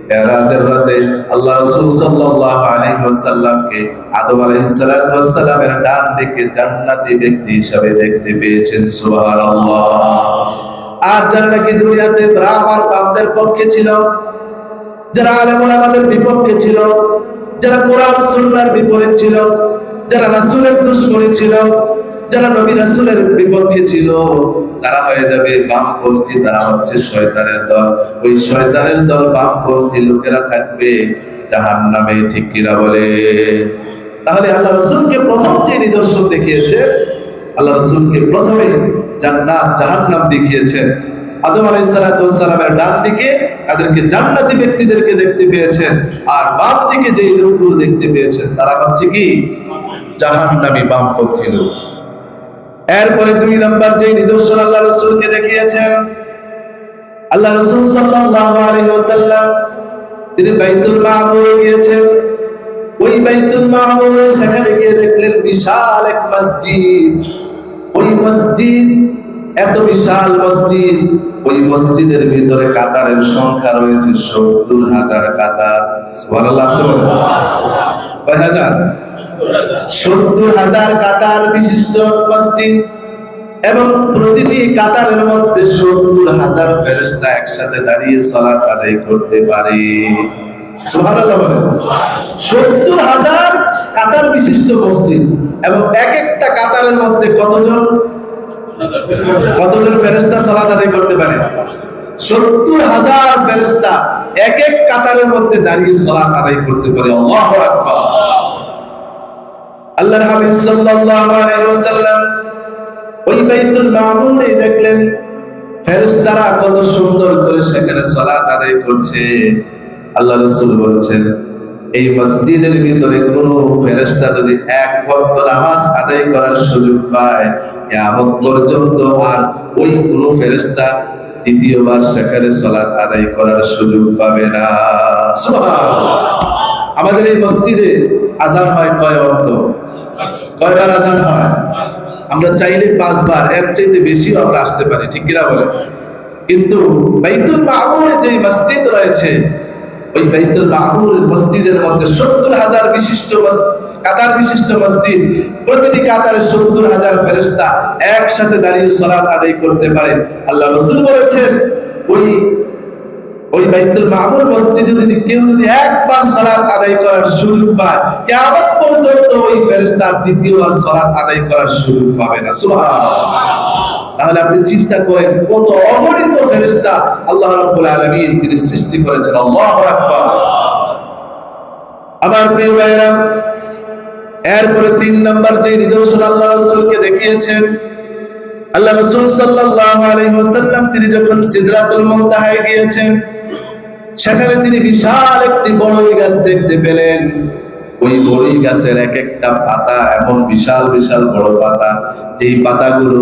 মেরাজের রাতে আল্লাহ রাসূল সাল্লাল্লাহু আলাইহি ওয়াসাল্লামকে আদম আলাইহিস সালাতু ওয়াস সালামের ডান দিকে জান্নাতি ব্যক্তি হিসাবে দেখতে পেয়েছেন। সুবহানাল্লাহ। আর যারা নাকি দুনিয়াতে আমার বামদের পক্ষে ছিল, যারা আলেম ওলামাদের বিপক্ষে ছিল, যারা কোরআন সুন্নাহর বিপরীত ছিল, যারা রাসূলের দুশমনী ছিল, যারা নবী রাসূলের বিপক্ষে ছিল, তারা হয়ে যাবে বামপন্থী। তারা হচ্ছে শয়তানের দল। ওই শয়তানের দল বামপন্থী লোকেরা থাকবে জাহান্নামে। ঠিক কিনা বলে? তাহলে আল্লাহ রাসূলকে প্রথম যে নিদর্শন দেখিয়েছে, আল্লাহ রাসূলকে প্রথমে জান্নাত জাহান্নাম দেখিয়েছেন। আদম আলাইহিস সালাতু ওয়াস সালামের ডান দিকে তাদেরকে জান্নাতি ব্যক্তিদেরকে দেখতে পেয়েছেন, আর বাম দিকে যে লোকগুলো দেখতে পেয়েছেন তারা হচ্ছে কি? জাহান্নামী বামপন্থী লোক। এরপরে 2 নাম্বার যে নিদর্শন আল্লাহ রাসূলকে দেখিয়েছেন, আল্লাহ রাসূল সাল্লাল্লাহু আলাইহি ওয়াসাল্লাম তিনি বাইতুল মামুরে গিয়েছেন। ওই বাইতুল মামুরে সেখানে গিয়ে দেখলেন বিশাল এক মসজিদ। ওই মসজিদ এত বিশাল মসজিদ, ওই মসজিদের ভিতরে কাতারের সংখ্যা রয়েছে 70,000 কাতার। সুবহানাল্লাহ। কয় হাজার? 70,000 কাতার বিশিষ্ট মসজিদ, এবং প্রতিটি কাতারের মধ্যে 70,000 ফেরেশতা একসাথে দাঁড়িয়ে সালাত আদায় করতে পারে। সুবহানাল্লাহ। 70,000 কাতার বিশিষ্ট মসজিদ, এবং এক একটা কাতারের মধ্যে কতজন ফেরেশতা সালাত আদায় করতে পারে? 70,000 ফেরেশতা এক এক কাতারের মধ্যে দাঁড়িয়ে সালাত আদায় করতে পারে। আল্লাহু আকবার। আল্লাহর হাবিব সাল্লাল্লাহু আলাইহি ওয়াসাল্লাম ওই বাইতুল মামুরে দেখলেন ফেরেশতারা কত সুন্দর করে সেখানে সালাত আদায় করছে। আল্লাহ রাসূল বলছেন, এই মসজিদের ভিতরে কোন ফেরেশতা যদি এক ওয়াক্ত নামাজ আদায় করার সুযোগ পায়, কিয়ামত পর্যন্ত আর ওই কোন ফেরেশতা দ্বিতীয়বার সেখানে সালাত আদায় করার সুযোগ পাবে না। সুবহানাল্লাহ। আমাদের এই মসজিদে আযান হয় কয় ওয়াক্ত? কয়বার আযান হয়? আমরা চাইলে 5 বার, এর চাইতে বেশিও আমরা আসতে পারি। ঠিক কিনা বলে? কিন্তু বাইতুল মামুরে যে মসজিদ রয়েছে, ওই বাইতুল মামুর মসজিদের মধ্যে 70,000 বিশিষ্ট কাতার বিশিষ্ট মসজিদ, প্রতিটি কাতারে 70,000 ফেরেশতা একসাথে দাঁড়িয়ে সালাত আদায় করতে পারে। আল্লাহ রাসূল বলেছেন, ওই বাইতুল মামুর মসজিদে যদি কেউ একবার সালাত আদায় করার সুযোগ পায়, কিয়ামত পর্যন্ত ওই ফেরেশতা দ্বিতীয়বার সালাত আদায় করার সুযোগ পাবে না। সুবহানাল্লাহ। তাহলে আপনি চিন্তা করেন কত অগণিত ফেরেশতা আল্লাহ রাব্বুল আলামিন তিনি সৃষ্টি করেছেন। আল্লাহু আকবার। আমার প্রিয় ভাইরা, এরপরে 3 নাম্বার যে নিদর্শন আল্লাহ রাসূলকে দেখিয়েছেন, আল্লাহ রাসূল সাল্লাল্লাহু আলাইহি ওয়াসাল্লাম তিনি যখন সিদরাতুল মুনতাহায় গিয়েছেন, সেখানে তিনি বিশাল একটি বড়ই গাছ দেখতে পেলেন। ওই বড়ই গাছের এক একটা পাতা এমন বিশাল বিশাল বড় পাতা, যেই পাতাগুলো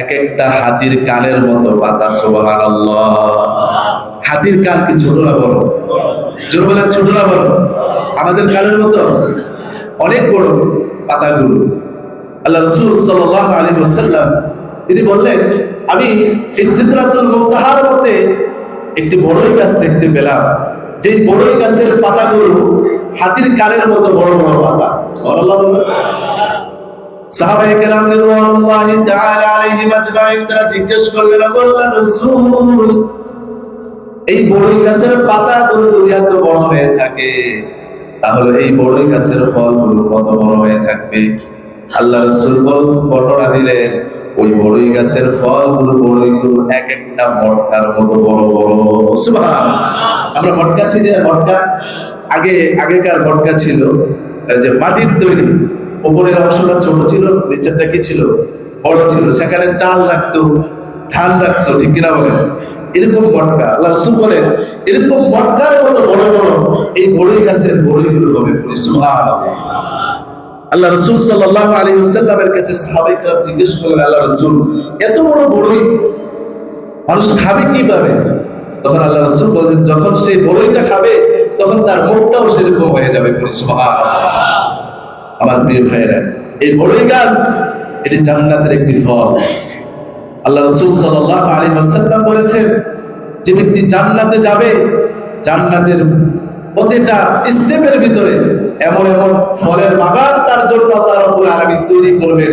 এক একটা হাতির কানের মতো পাতা। সুবহানাল্লাহ। হাতির কান কি ছোট না বড়? জোর বলেন, ছোট না বড়? আমাদের কানের মতো অনেক বড় পাতাগুলো। আল্লাহ রাসূল সাল্লাল্লাহু আলাইহি ওয়াসাল্লাম তিনি বললেন, আমি এই সিদরাতুল মুনতাহার মধ্যে একটি বড়ই গাছ দেখতে পেলাম, যে বড়ই গাছের পাতাগুলো হাতির কানের মতো বড় বড় পাতা। সুবহানাল্লাহ। সাহাবায়ে কেরাম রিদওয়ানুল্লাহি তাআলা আলাইহিম আজমাইন তারা জিজ্ঞেস করলেন, বললেন, রাসূল, এই বড়ই গাছের পাতাগুলো যদি এত বড় হয়ে থাকে, তাহলে এই বড়ই গাছের ফলগুলো কত বড় হয়ে থাকবে? আল্লাহ রাসূল বর্ণনা দিলেন, ওই বড়ই গাছের ফলগুলো বড়ইগুলো এক একটা মটকার মতো বড় বড়। সুবহানাল্লাহ। আমরা মটকা চিনি না? মটকা আগেকার মটকা ছিল যে মাটির তৈরি, উপরের অংশটা ছোট ছিল, নিচেরটা কি ছিল? বড় ছিল। সেখানে চাল রাখতো, ধান রাখতো। ঠিক কিনা বলেন? এরকম মটকা। আল্লাহ রাসূল বলেন, এরকম মটকার মতো বড় বড় এই বড়ই গাছের বড়ইগুলো হবে। সুবহানাল্লাহ। আল্লাহ রাসূল সাল্লাল্লাহু আলাইহি ওয়াসাল্লামের কাছে সাহাবায়ে কেরাম জিজ্ঞেস করলেন, আল্লাহ রাসূল, এত বড় বড়ই মানুষ খাবে কিভাবে? তখন আল্লাহ রাসূল বলেন, যখন সেই বড়ইটা খাবে তখন তার মুখটাও সেরকম হয়ে যাবে। সুবহানাল্লাহ। আমার প্রিয় ভাইয়েরা, এই বড়ই গাছ এটি জান্নাতের একটি ফল। আল্লাহ রাসূল সাল্লাল্লাহু আলাইহি ওয়াসাল্লাম বলেছেন, যে ব্যক্তি জান্নাতে যাবে, জান্নাতের প্রতিটা স্টেপের ভিতরে এমন এমন ফলের বাগান তার জন্য আল্লাহ রাব্বুল আলামিন তৈরি করবেন।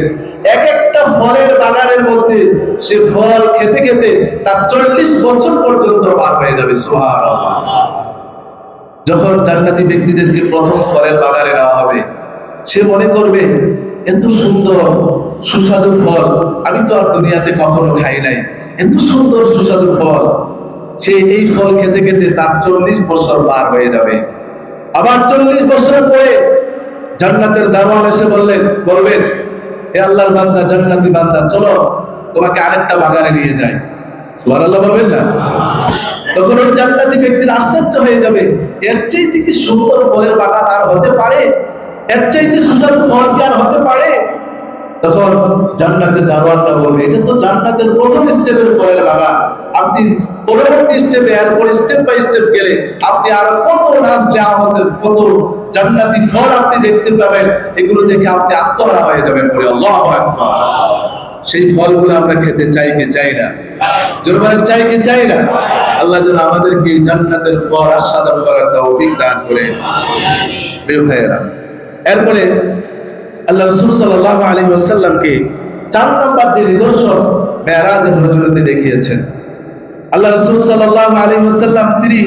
এক একটা ফলের বাগানের মধ্যে সে ফল খেতে খেতে তার 40 বছর পর্যন্ত পার হয়ে যাবে। সুবহানাল্লাহ। যখন জান্নাতি ব্যক্তিদেরকে প্রথম ফলের বাগানে নেওয়া হবে, সে মনে করবে, এত সুন্দর সুস্বাদু ফল আমি তো আর দুনিয়াতে কখনো খাই নাই, এত সুন্দর সুস্বাদু ফল। সে এই ফল খেতে খেতে তার 40 বছর পার হয়ে যাবে। আবার 40 বছর পরে জান্নাতের দারোয়ান এসে বলবেন, হে আল্লাহর বান্দা, জান্নাতি বান্দা, চলো তোমাকে আরেকটা বাগানে নিয়ে যাই। সুবহানাল্লাহ বলবেন না? তখন ওই জান্নাতি ব্যক্তির আশ্চর্য হয়ে যাবে, এর চাইতে কি সুন্দর ফলের বাগান আর হতে পারে? এর চাইতে সুস্বাদু ফল কি আর হতে পারে? তখন জান্নাতের দারোয়ানরা বলবে, এটা তো জান্নাতের প্রথম স্টেপের ফলের বাগান, আপনি পরবর্তী স্টেপে এরপর স্টেপ বাই স্টেপ গেলে আপনি আরো কত নাজলে আমাদের কত জান্নাতি ফল আপনি দেখতে পাবেন, এগুলো দেখে আপনি আত্মহারা হয়ে যাবেন। বলে আল্লাহু আকবার। সেই ফলগুলো আমরা খেতে চাই কি চাই না? জোরে বলেন, চাই কি চাই না? আল্লাহ যেন আমাদেরকে জান্নাতের ফল আস্বাদন করার তৌফিক দান করেন। প্রিয় ভাইয়েরা, এরপরে আল্লাহ রাসূল সাল্লাল্লাহু আলাইহি ওয়াসাল্লামকে 4 নম্বর যে নিদর্শন মেরাজের রজনীতে দেখিয়েছেন। আল্লাহ রাসূল সাল্লাল্লাহু আলাইহি ওয়াসাল্লাম তিনি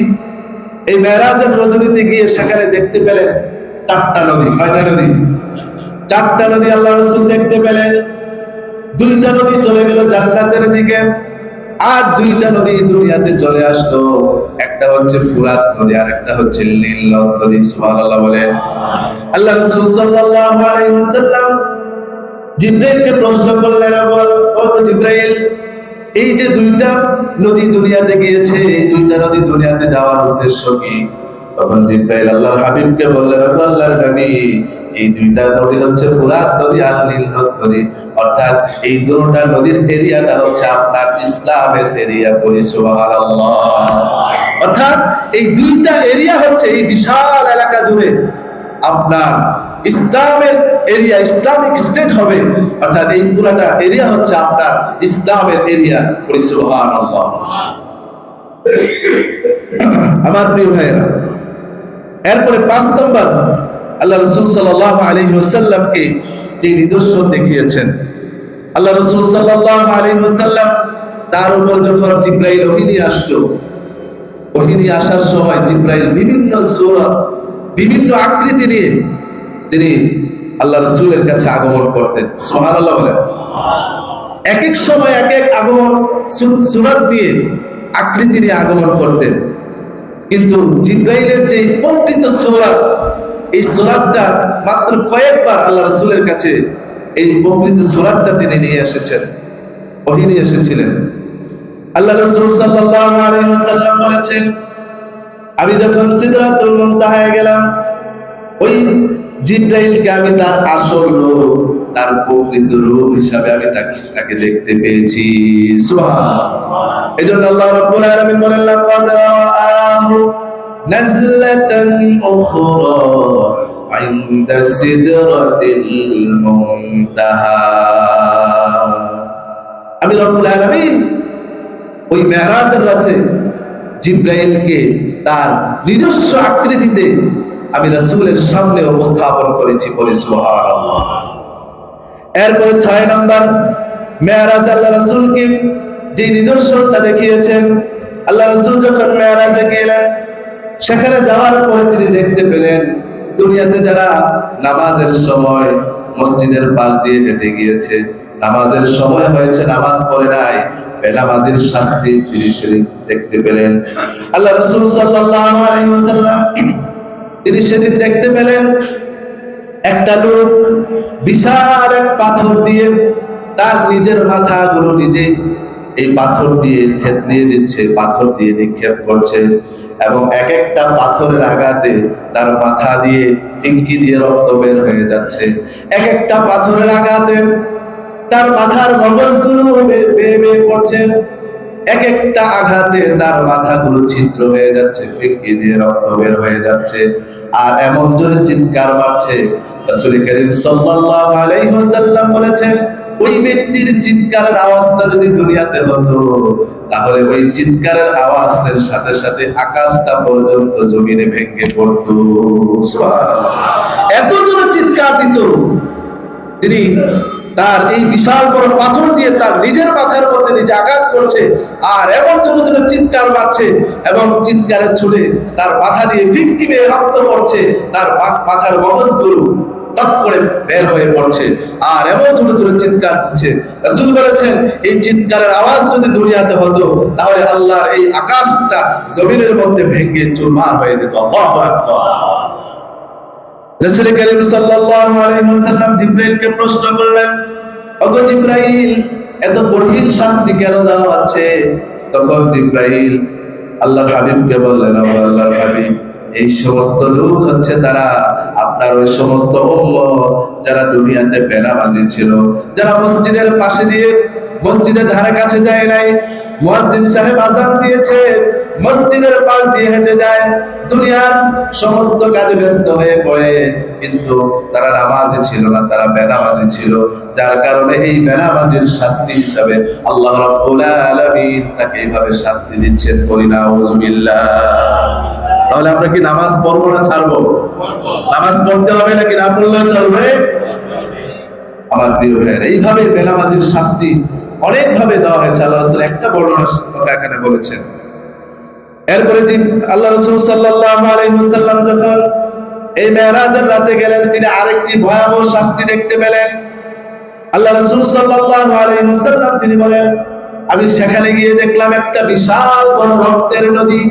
এই মেরাজের রজনীতে গিয়ে সেখানে দেখতে পেলেন 4টা নদী। কয়টা নদী? 4টা নদী আল্লাহ রাসূল দেখতে পেলেন। 2টা নদী চলে গেল জান্নাতের দিকে, আর 2টা নদী দুনিয়াতে চলে আসলো। একটা হচ্ছে ফুরাত নদী, আর একটা হচ্ছে নীল নদী। সুবহানাল্লাহ বলেন। আল্লাহ রাসূল সাল্লাল্লাহু আলাইহি ওয়াসাল্লাম জিবরাইলকে প্রশ্ন করলেন, ও জিবরাইল, এই যে 2টা নদী দুনিয়াতে গিয়েছে, এই 2টা নদী দুনিয়াতে যাওয়ার উদ্দেশ্য কি? তখন জিবরাইল আল্লাহর হাবিবকে বললেন, ও আল্লাহর নবী, এই 2টা নদী হচ্ছে ফুরাত নদী আর নীল নদী। অর্থাৎ এই দুটো নদীর এরিয়াটা হচ্ছে আপনার ইসলামের এরিয়া। বলি সুবহানাল্লাহ। অর্থাৎ এই 2টা এরিয়া হচ্ছে এই বিশাল এলাকা জুড়ে আপনার ইসলামের এরিয়া, ইসলামিক স্টেট হবে। অর্থাৎ এই পুরাটা এরিয়া হচ্ছে আপনার ইসলামের এরিয়া। বলি সুবহানাল্লাহ। আমার প্রিয় ভাইয়েরা, এরপরে 5 নম্বর আল্লাহ রাসূল সাল্লাল্লাহু আলাইহি ওয়াসাল্লামকে যে নিদর্শন দেখিয়েছেন, আল্লাহ রাসূল সাল্লাল্লাহু আলাইহি ওয়াসাল্লাম তার উপর যখন জিবরাইল ওহী নিয়ে আসতো, ওহী নিয়ে আসার সময় জিবরাইল বিভিন্ন সূরা, বিভিন্ন আকৃতি নিয়ে তিনি আল্লাহ রাসূলের কাছে আগমন করতেন। সুবহানাল্লাহ বলেন। এক এক সময় এক এক আগমন সূরাত দিয়ে, আকৃতি নিয়ে আগমন করতেন। কিন্তু জিবরাইলের যে প্রকৃত সূরাত, এই সূরাতটা মাত্র কয়েকবার আল্লাহ রাসূলের কাছে এই প্রকৃত সূরাতটা তিনি নিয়ে এসেছেন, ওহী নিয়ে এসেছিলেন। আল্লাহ রাসূল সাল্লাল্লাহু আলাইহি ওয়াসাল্লাম বলেছেন, আমি যখন সিদরাতুল মুনতাহায় গেলাম, ওই জিবরাইলকে আমি তার আসল রূপ, তার প্রকৃত রূপ হিসাবে আমি তাকে দেখতে পেয়েছি। সুবহানাল্লাহ। এজন্য আল্লাহ রাব্বুল আলামিন বলেন, লাকাদ রাআহু নাজলাতান উখরা ইনদা সিদরাতিল মুনতাহা। আমি রাব্বুল আলামিন ওই মেরাজের রাতে জিবরাইলকে তার নিজস্ব আকৃতিতে আমি রাসূলের সামনে উপস্থাপন করেছি। বলি সুবহানাল্লাহ। এরপরে 6 নম্বর মেরাজ আল্লাহ রাসূলকে যে নিদর্শনটা দেখিয়েছেন, আল্লাহ রাসূল যখন মেরাজে গেলেন, সেখানে যাওয়ার পরে তিনি দেখতে পেলেন দুনিয়াতে যারা নামাজের সময় মসজিদের পাশ দিয়ে হেঁটে গিয়েছে, নামাজের সময় হয়েছে, নামাজ পড়ে নাই, বেনামাজির শাস্তি তিনি সেদিন দেখতে পেলেন। আল্লাহ রাসূল সাল্লাল্লাহু আলাইহি ওয়াসাল্লাম তিনি সেদিন দেখতে পেলেন একটা লোক বিশাল এক পাথর দিয়ে তার নিজের মাথাগুলো নিজে এই পাথর দিয়ে থেতলিয়ে দিচ্ছে, পাথর দিয়ে নিক্ষেপ করছে, এবং এক একটা পাথরের আঘাতে তার মাথা দিয়ে ফিঙ্কি দিয়ে রক্ত বের হয়ে যাচ্ছে। এক একটা পাথরের আঘাতে তার মাথার মগজগুলো বেয়ে বেয়ে পড়ছে। এক একটা আঘাতে তার মাথাগুলো ছিদ্র হয়ে যাচ্ছে, ফিনকি দিয়ে রক্ত বের হয়ে যাচ্ছে, আর এমন জোরে চিৎকার মারছে। রাসূল করিম সাল্লাল্লাহু আলাইহি ওয়াসাল্লাম বলেছেন, ওই ব্যক্তির চিৎকারের আওয়াজটা যদি দুনিয়াতে হতো, তাহলে ওই চিৎকারের আওয়াজের সাথে সাথে আকাশটা পর্যন্ত জমিনে ভেঙে পড়তো। সুবহানাল্লাহ, এত জোরে চিৎকার দিত তিনি। তার এই বিশাল বড় পাথর দিয়ে তার নিজের মাথার মধ্যে নিজে আঘাত করছে, আর এমন জোরে জোরে চিৎকার মারছে, এবং চিৎকারের ছুটে তার মাথা দিয়ে ফিনকি বেয়ে রক্ত পড়ছে, তার মাথার মগজগুলো টক করে বের হয়ে পড়ছে, আর এমন জোরে জোরে চিৎকার দিচ্ছে। রাসূল বলেছেন, এই চিৎকারের আওয়াজ যদি দুনিয়াতে হতো, তাহলে আল্লাহর এই আকাশটা জমিনের মধ্যে ভেঙে চুরমার হয়ে যেত। আল্লাহু আকবার। রাসূল করিম সাল্লাল্লাহু আলাইহি ওয়াসাল্লাম জিবরাইলকে প্রশ্ন করলেন, ওগো জিবরাইল, এত কঠিন শাস্তি কেন দেওয়া হচ্ছে? তখন জিবরাইল আল্লাহর হাবিবকে বললেন, ও আল্লাহর হাবিব, এই সমস্ত লোক হচ্ছে তারা আপনার ওই সমস্ত উম্মত যারা দুনিয়াতে বেনামাজি ছিল, যারা মসজিদের পাশে দিয়ে মসজিদের ধারে কাছে যায় নাই, মুয়াজ্জিন সাহেব আযান দিয়েছে, মসজিদের পাশ দিয়ে হেঁটে যায়, দুনিয়ার সমস্ত কাজে ব্যস্ত হয়ে পড়ে, কিন্তু তারা নামাজি ছিল না, তারা বেনামাজি ছিল, যার কারণে এই বেনামাজির শাস্তি হিসাবে আল্লাহ রাব্বুল আলামিন তাকে এইভাবে শাস্তি দিচ্ছেন। বলি নাউযুবিল্লাহ। তাহলে আমরা কি নামাজ পড়বো না ছাড়বো? নামাজ পড়তে হবে নাকি না পড়লেও চলবে? আমার প্রিয় ভাইয়েরা, এইভাবে বেনামাজির শাস্তি অনেক ভাবে দেওয়া হয়েছে। আল্লাহ রাসূল একটা বর্ণনার কথা এখানে বলেছেন। এরপরে যে আল্লাহ রাসূল সাল্লাল্লাহু আলাইহি ওয়াসাল্লাম যখন এই মেরাজের রাতে গেলেন, তিনি আরেকটি ভয়াবহ শাস্তি দেখতে পেলেন। আল্লাহ রাসূল সাল্লাল্লাহু আলাইহি ওয়াসাল্লাম তিনি বলেন, আমি সেখানে গিয়ে দেখলাম একটা বিশাল বড় রক্তের নদী।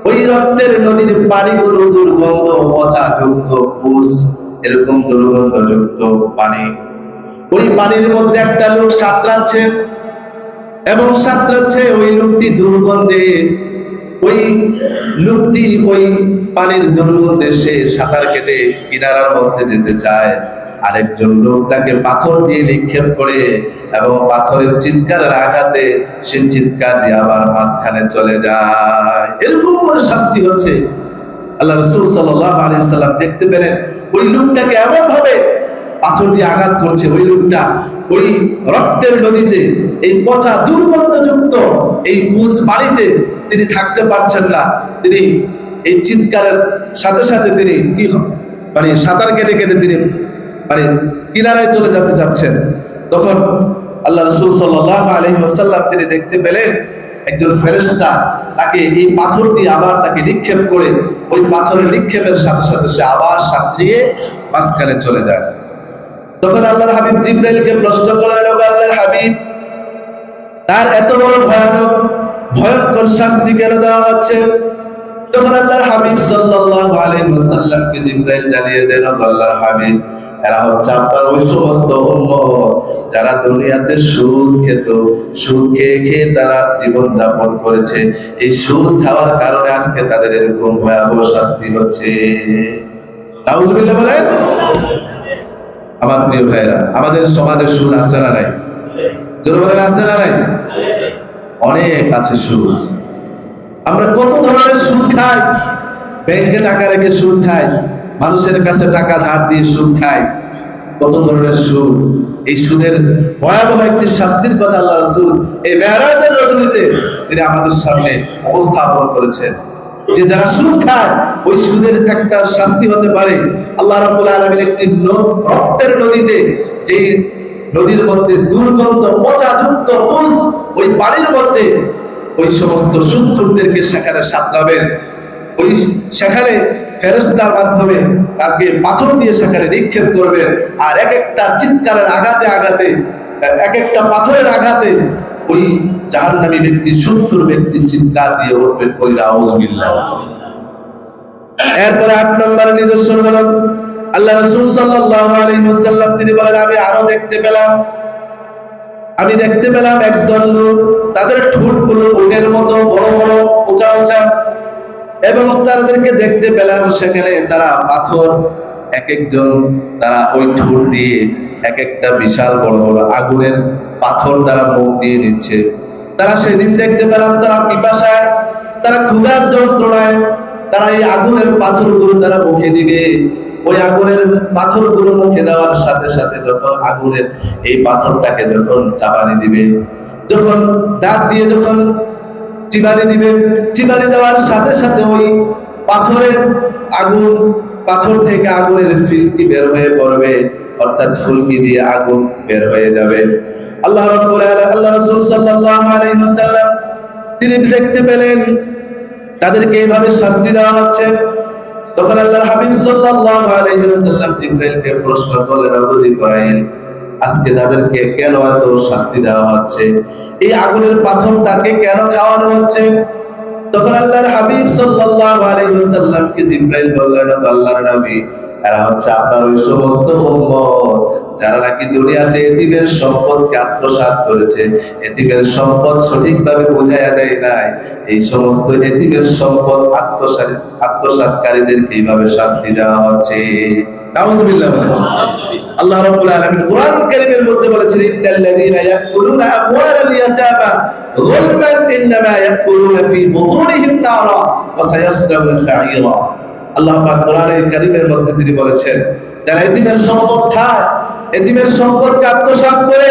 ওই রক্তের নদীর পানিগুলো দুর্গন্ধ, পচাযুক্ত, পুষ এরকম দুর্গন্ধযুক্ত পানি। ওই পানির মধ্যে একটা লোক সাঁতরাচ্ছে, এবং সাঁতরাচ্ছে ওই লোকটি দুর্গন্ধে, ওই লোকটি ওই পানির দুর্গন্ধে সে সাঁতার কেটে কিনারার মধ্যে যেতে চায়। আরেকজন লোক তাকে পাথর দিয়ে নিক্ষেপ করে, এবং পাথরের চিৎকারের আঘাতে সে চিৎকার দিয়ে আবার মাঝখানে চলে যায়। এরকম করে শাস্তি হচ্ছে। আল্লাহ রাসূল সাল্লাল্লাহু আলাইহি ওয়াসাল্লাম দেখতে পেলেন ওই লোকটাকে এমন ভাবে পাথর দিয়ে আঘাত করছে, ওই লোকটা ওই রক্তের নদীতে, এই পচা দুর্গন্ধযুক্ত এই পুষ পানিতে তিনি থাকতে পারছেন না। তিনি এই চিৎকারের সাথে সাথে তিনি কি মানে সাঁতার কেটে কেটে তিনি মানে কিনারায় চলে যেতে চাচ্ছেন। তখন আল্লাহ রাসূল সাল্লাল্লাহু আলাইহি ওয়াসাল্লাম তিনি দেখতে পেলেন একজন ফেরেশতা তাকে এই পাথর দিয়ে আবার তাকে নিক্ষেপ করে, ওই পাথরের নিক্ষেপের সাথে সাথে সে আবার সাঁতরিয়ে মাঝখানে চলে যায়। তখন আল্লাহর হাবিব জিবরাইলকে প্রশ্ন করলেন, ও আল্লাহর হাবিব, তার এত বড় ভয়ঙ্কর শাস্তি কেন দেওয়া হচ্ছে? তখন আল্লাহর হাবিব সাল্লাল্লাহু আলাইহি ওয়াসাল্লামকে জিবরাইল জানিয়ে দেন, ও আল্লাহর হাবিব, এরা হচ্ছে আপনার ওই সমস্ত উম্মত যারা দুনিয়াতে সুদ খেত, সুদ খেয়ে খেয়ে তারা জীবন যাপন করেছে। এই সুদ খাওয়ার কারণে আজকে তাদের এরকম ভয়াবহ শাস্তি হচ্ছে। নাউযুবিল্লাহ বলেন। আমার প্রিয় ভাইরা, আমাদের সমাজে সুদ আছে না নাই? জোরে বলেন, আছে না নাই? অনেক আছে সুদ। আমরা কত ধরনের সুদ খাই। ব্যাংকে টাকা রেখে সুদ খাই, মানুষের কাছে টাকা ধার দিয়ে সুদ খাই, কত ধরনের সুদ। এই সুদের ভয়াবহ একটি শাস্তির কথা আল্লাহ রাসূল এই মেরাজের রজনীতে তিনি আমাদের সামনে উপস্থাপন করেছেন, যে যারা সুদ খায় ওই সুদের একটা শাস্তি হতে পারে। আল্লাহ রাব্বুল আলামিন একটি রক্তের নদীতে, যে নদীর মধ্যে দুর্গন্ধ পচাযুক্ত পুষ, ওই পানির মধ্যে ওই সমস্ত সুদখোরদেরকে সেখানে সাঁতরাবেন। ওই সেখানে ফেরেশতার মাধ্যমে তাকে পাথর দিয়ে সেখানে নিক্ষেপ করবেন, আর এক একটা চিৎকারের আঘাতে আঘাতে, এক একটা পাথরের আঘাতে ওই জাহান্নামী ব্যক্তি, সুদখোর ব্যক্তি চিৎকার দিয়ে উঠবেন, করি নাউযুবিল্লাহ। এরপরে 8 নম্বর নিদর্শন হলো আল্লাহ রাসূল সাল্লাল্লাহু আলাইহি ওয়াসাল্লাম তিনি বলেন, আমি আরো দেখতে পেলাম একদল লোক, তাদের ঠোঁটগুলো উটের মতো বড় বড়, উঁচা উঁচা, এবং তাদেরকে দেখতে পেলাম সেখানে তারা পাথর, এক একজন তারা ওই ঠোঁট দিয়ে এক একটা বিশাল বড় বড় আগুনের পাথর তারা মুখ দিয়ে নিচ্ছে। তারা সেদিন দেখতে পেলাম তারা পিপাসায়, তারা ক্ষুধার যন্ত্রণায় তারা এই আগুনের পাথরগুলো তারা মুখে দিবে। ওই আগুনের পাথরগুলো মুখে দেওয়ার সাথে সাথে যখন আগুনের এই পাথরটাকে যখন চাবানি দিবে, যখন দাঁত দিয়ে যখন চিবানি দিবে, চিবানি দেওয়ার সাথে সাথে ওই পাথরের আগুন, পাথর থেকে আগুনের ফিল্কি বের হয়ে পড়বে, অর্থাৎ ফুলকি দিয়ে আগুন বের হয়ে যাবে। আল্লাহ রাব্বুল আলামিন, আল্লাহ রাসূল সাল্লাল্লাহু আলাইহি ওয়াসাল্লাম তিনি দেখতে পেলেন তাদেরকে এইভাবে শাস্তি দেওয়া হচ্ছে। তখন আল্লাহর হাবিব সাল্লাল্লাহু আলাইহি ওয়াসাল্লাম জিবরাইলকে প্রশ্ন করলেন, ওগো জিবরাইল, আজকে তাদেরকে কেন এত শাস্তি দেওয়া হচ্ছে? এই আগুনের পাথরটাকে কেন খাওয়ানো হচ্ছে? তখন আল্লাহর হাবিব সাল্লাল্লাহু আলাইহি ওয়াসাল্লামকে জিবরাইল বললেন, আল্লাহর নবী, এরা হচ্ছে আপনার ওই সমস্ত উম্মত যারা নাকি দুনিয়াতে এতিমের সম্পদকে আত্মসাৎ করেছে, এতিমের সম্পদ সঠিকভাবে বুঝাইয়া দেয় নাই। এই সমস্ত এতিমের সম্পদ আত্মসাৎকারীদেরকে এইভাবে শাস্তি দেওয়া হচ্ছে। নাউযুবিল্লাহ বলেন। আল্লাহ রাব্বুল আলামিন কুরআনুল কারীমের মধ্যে বলেছেন, ইন্নাল্লাযীনা ইয়াকুলুনা আমওয়ালাল ইয়াতামা যুলমান ইন্নামা ইয়াকুলুনা ফী বুতুনিহিম নারা ওয়া সায়াসলাউনা সাঈরা। আল্লাহ পাক কোরআনের কারীমের মধ্যে তিনি বলেছেন, যারা এতিমের সম্পদ খায়, এতিমের সম্পদকে আত্মসাৎ করে,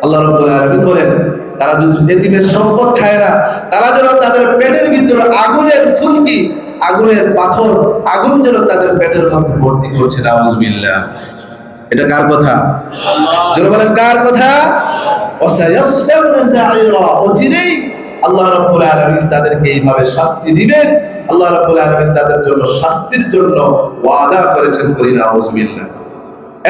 আল্লাহ রাব্বুল আলামিন বলেন তারা যদি এতিমের সম্পদ খায় না, তারা যেন তাদের পেটের ভিতরে আগুনের ফুলকি, আগুনের পাথর, আগুন যেন তাদের পেটের মধ্যে ভর্তি করছে। নাউযুবিল্লাহ। এটা কার কথা? যারা বলেন কার কথা? ওয়াসায়াসলাউনা সাঈরা। অচিরেই আল্লাহ রাব্বুল আলামিন তাদেরকে এইভাবে শাস্তি দিবেন। আল্লাহ রাব্বুল আলামিন তাদের জন্য শাস্তির জন্য ওয়াদা করেছেন। করি নাউযুবিল্লাহ।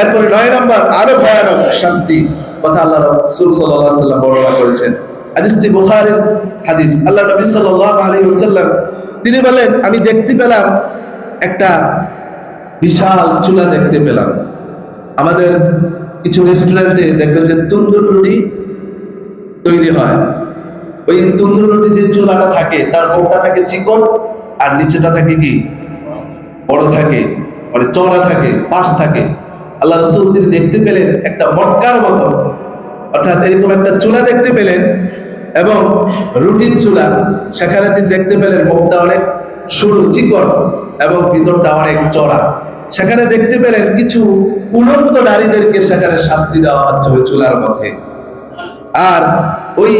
এরপরে 9 নম্বর আরো ভয়ানক শাস্তি কথা আল্লাহ রাসূল সাল্লাল্লাহু আলাইহি ওয়াসাল্লাম বর্ণনা করেছেন। হাদিসটি বুখারীর হাদিস। আল্লাহ নবী সাল্লাল্লাহু আলাইহি ওয়াসাল্লাম তিনি বলেন, আমি দেখতে পেলাম একটা বিশাল চুলা দেখতে পেলাম। আমাদের কিছু রেস্টুরেন্টে দেখবেন যে তন্দুর রুটি তৈরি হয়। ওই তন্দুর রুটি যে চুলাটা থাকে তার মুখটা থাকে চিকন আর নিচেটা থাকে কি বড় থাকে, মানে চওড়া থাকে, পাশ থাকে। আল্লাহ রাসূল তিনি দেখতে পেলেন একটা মটকার মতো, অর্থাৎ এরকম একটা চুলা দেখতে পেলেন, এবং রুটির চুলা, সেখানে তিনি দেখতে পেলেন মুখটা অনেক সরু চিকন এবং ভিতরটা অনেক চওড়া। সেখানে দেখতে পেলেন কিছু উলঙ্গ নারীদেরকে সেখানে শাস্তি দেওয়া হচ্ছে ওই চুলার মধ্যে। আর ওই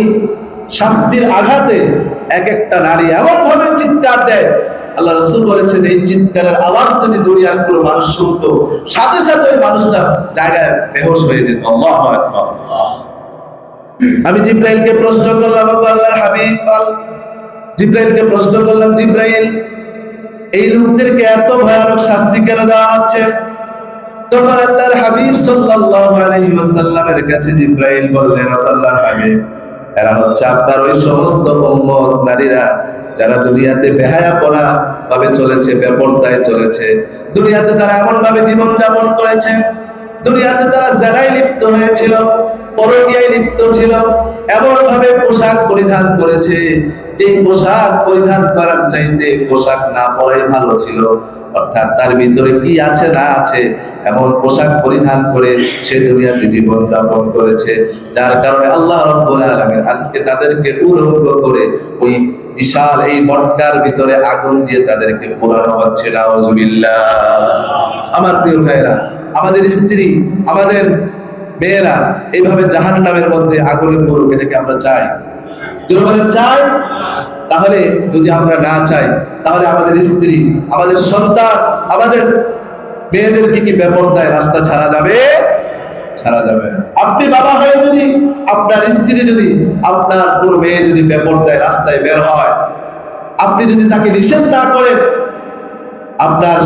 শাস্তির আঘাতে এক একটা নারী এমন ভাবে চিৎকার দেয়, আল্লাহ রাসূল বলেছেন এই চিৎকারের আওয়াজ যদি দুনিয়ার কোনো মানুষ শুনতো, সাথে সাথে ওই মানুষটা জায়গায় বেহুশ হয়ে যেত। আল্লাহু আকবার। আমি জিবরাইলকে প্রশ্ন করলাম, আল্লাহর হাবিব, জিবরাইলকে প্রশ্ন করলাম, জিবরাইল, এই লোকদেরকে এত ভয়ানক শাস্তি কেন দেওয়া হচ্ছে? তখন আল্লাহর হাবিব সাল্লাল্লাহু আলাইহি ওয়াসাল্লামের কাছে জিবরাইল বললেন, আল্লাহর হাবিব, এরা হচ্ছে আপনার ওই সমস্ত উম্মত নারীরা যারা দুনিয়াতে বেহায়াপনা ভাবে চলেছে, বেপরদায় চলেছে। দুনিয়াতে তারা এমন ভাবে জীবন যাপন করেছে, দুনিয়াতে তারা জেনায় লিপ্ত হয়েছিল, পরকীয়ায় লিপ্ত ছিল, এমন ভাবে পোশাক পরিধান করেছে যে পোশাক পরিধান করার চাইতে পোশাক না পরাই ভালো ছিল। অর্থাৎ তার ভিতরে কি আছে না আছে এমন পোশাক পরিধান করে সে দুনিয়াতে জীবন যাপন করেছে, যার কারণে আল্লাহ রাব্বুল আলামিন আজকে তাদেরকে উলঙ্গ করে ওই বিশাল এই মটকার ভিতরে আগুন দিয়ে তাদেরকে পোড়ানো হচ্ছে। নাউযুবিল্লাহ। আমার প্রিয় ভাইরা, আমাদের স্ত্রী, আমাদের মেয়েরা এইভাবে জাহান্নামের মধ্যে আগুনে পড়ুক, এটাকে আমরা চাই? যদি বলেন চাই, তাহলে যদি আমরা না চাই, তাহলে আমাদের স্ত্রী, আমাদের সন্তান, আমাদের মেয়েদেরকে কি বেপরদায় রাস্তা ছাড়া যাবে? ছাড়া যাবে না। আপনি বাবা হয়ে যদি আপনার স্ত্রী, যদি আপনার কোন মেয়ে যদি বেপরদায় রাস্তায় বের হয়, আপনি যদি তাকে নিষেধ না করেন, আপনার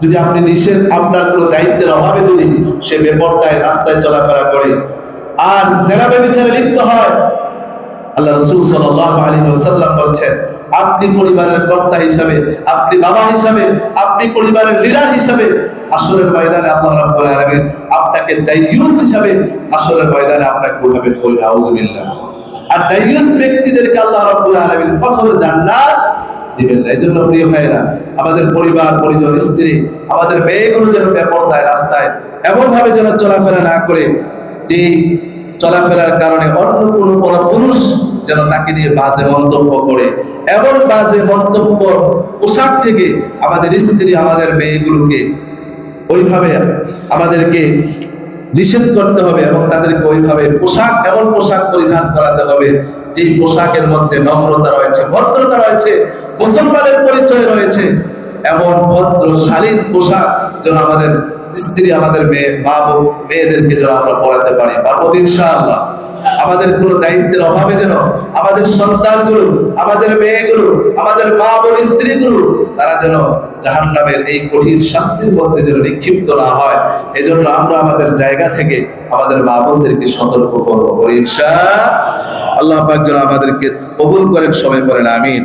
যদি আপনি নিষেধ, আপনার কোনো দায়িত্বের অভাবে যদি সে বেপরদায় রাস্তায় চলাফেরা করে আর জেনা ব্যভিচারে লিপ্ত হয়, আল্লাহ রাসূল সাল্লাল্লাহু আলাইহি ওয়াসাল্লাম বলেছেন, আপনি পরিবারের কর্তা হিসাবে, আপনি বাবা হিসাবে, আপনি পরিবারের লিডার হিসাবে হাসরের ময়দানে আল্লাহ রাব্বুল আলামিন আপনাকে দায়ুস হিসাবে হাসরের ময়দানে আপনাকে উঠাবেন। বলি নাউযুবিল্লাহ। আর দায়ুস ব্যক্তিদেরকে আল্লাহ রাব্বুল আলামিন কখনো জান্নাত দিবেন না। এইজন্য প্রিয় ভাইরা, আমাদের পরিবার পরিজন, স্ত্রী, আমাদের মেয়েগুলো যেন বেপরদায় রাস্তায় এমন ভাবে যেন চলাফেরা না করে যে চলাফেরার কারণে অন্য কোনো পুরুষ যেন তাকে নিয়ে বাজে মন্তব্য করে, এমন বাজে মন্তব্য পোশাক থেকে আমাদের স্ত্রী আমাদের মেয়েগুলোকে ওইভাবে আমাদেরকে নিষেধ করতে হবে এবং তাদেরকে ওইভাবে পোশাক, এমন পোশাক পরিধান করাতে হবে যে পোশাকের মধ্যে নম্রতা রয়েছে, ভদ্রতা রয়েছে, মুসলমানের পরিচয় রয়েছে। এমন ভদ্র শালীন পোশাক যেন আমাদের স্ত্রী, আমাদের মেয়েদেরকে যেন আমরা পড়াতে পারি, পারবো ইনশাআল্লাহ। আমাদের কোনো দায়িত্বের অভাবে যেন আমাদের সন্তানগুলো, আমাদের মেয়েগুলো, আমাদের মা বোন স্ত্রীগুলো তারা যেন জাহান্নামের এই কঠিন শাস্তির মধ্যে যেন নিক্ষিপ্ত না হয়, এজন্য আমরা আমাদের জায়গা থেকে আমাদের মা বোনদেরকে সতর্ক করবো ইনশাআল্লাহ। আল্লাহ পাক যেন আমাদেরকে কবুল করেন, সবাই করেন আমিন।